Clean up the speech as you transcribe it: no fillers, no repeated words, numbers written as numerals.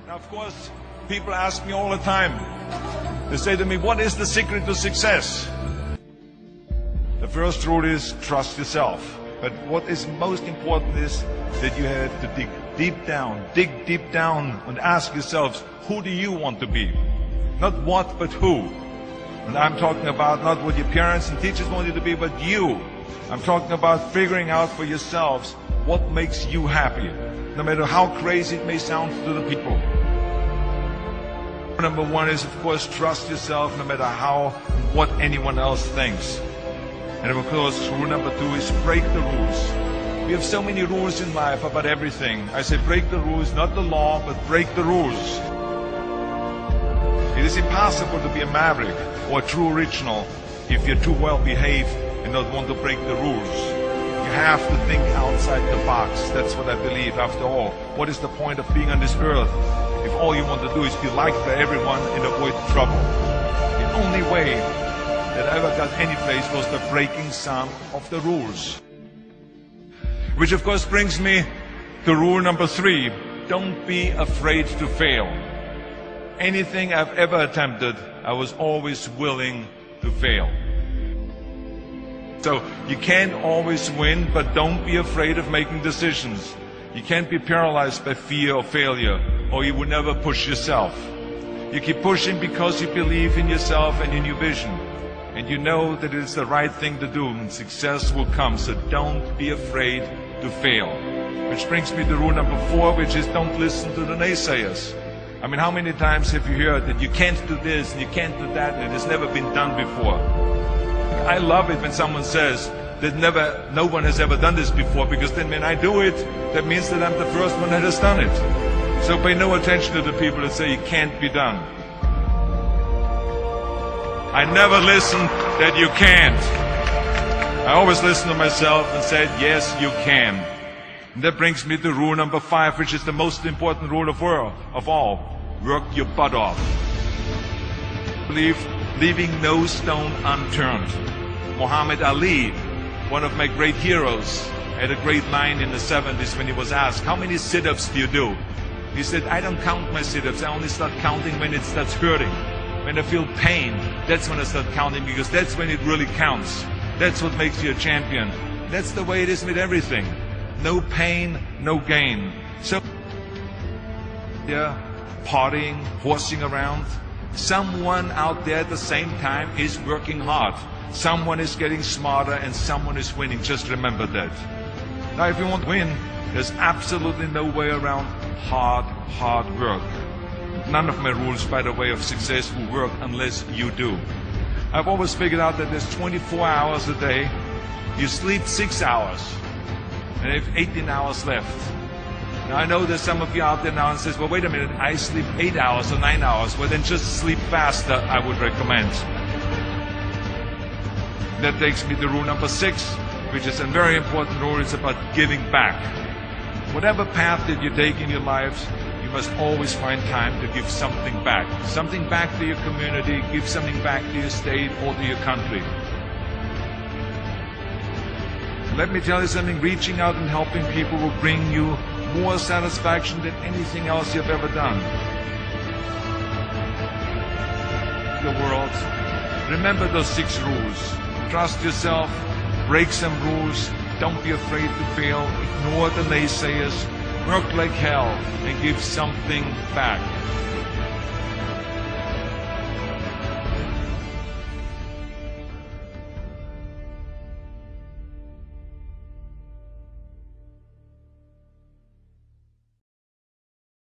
Now, of course, people ask me all the time, they say to me, what is the secret to success? The first rule is trust yourself. But what is most important is that you have to dig deep down and ask yourselves, who do you want to be? Not what, but who. And I'm talking about not what your parents and teachers want you to be, but you. I'm talking about figuring out for yourselves what makes you happy, no matter how crazy it may sound to the people. Number one is, of course, trust yourself no matter what anyone else thinks. And of course, rule number two is break the rules. We have so many rules in life about everything. I say break the rules, not the law, but break the rules. It is impossible to be a maverick or a true original if you're too well behaved and not want to break the rules. You have to think outside the box. That's what I believe. After all, what is the point of being on this earth if all you want to do is be liked by everyone and avoid trouble? The only way that I ever got any place was by breaking some of the rules. Which of course brings me to rule number three. Don't be afraid to fail. Anything I've ever attempted, I was always willing to fail. So you can't always win, but don't be afraid of making decisions. You can't be paralyzed by fear of failure, or you will never push yourself. You keep pushing because you believe in yourself and in your vision. And you know that it's the right thing to do, and success will come. So don't be afraid to fail. Which brings me to rule number four, which is don't listen to the naysayers. I mean, how many times have you heard that you can't do this and you can't do that and it has never been done before? I love it when someone says that no one has ever done this before, because then when I do it, that means that I'm the first one that has done it. So pay no attention to the people that say it can't be done. I never listen that you can't. I always listen to myself and said, yes, you can. And that brings me to rule number five, which is the most important rule of all. Work your butt off. Leaving no stone unturned. Muhammad Ali, one of my great heroes, had a great line in the 70s when he was asked, how many sit-ups do you do? He said, I don't count my sit-ups. I only start counting when it starts hurting. When I feel pain, that's when I start counting, because that's when it really counts. That's what makes you a champion. That's the way it is with everything. No pain, no gain. So, yeah, partying, horsing around. Someone out there at the same time is working hard. Someone is getting smarter and someone is winning. Just remember that. Now, if you want to win, there's absolutely no way around hard work. None of my rules, by the way, of success will work unless you do. I've always figured out that there's 24 hours a day. You sleep 6 hours, and you have 18 hours left. Now, I know there's some of you out there now and says, well, wait a minute, I sleep 8 hours or 9 hours. Well, then just sleep faster, I would recommend. That takes me to rule number 6, which is a very important rule. It's about giving back. Whatever path that you take in your lives, you must always find time to give something back. Something back to your community, give something back to your state or to your country. Let me tell you something, reaching out and helping people will bring you more satisfaction than anything else you've ever done. The world, remember those 6 rules. Trust yourself, break some rules, don't be afraid to fail, ignore the naysayers, work like hell, and give something back.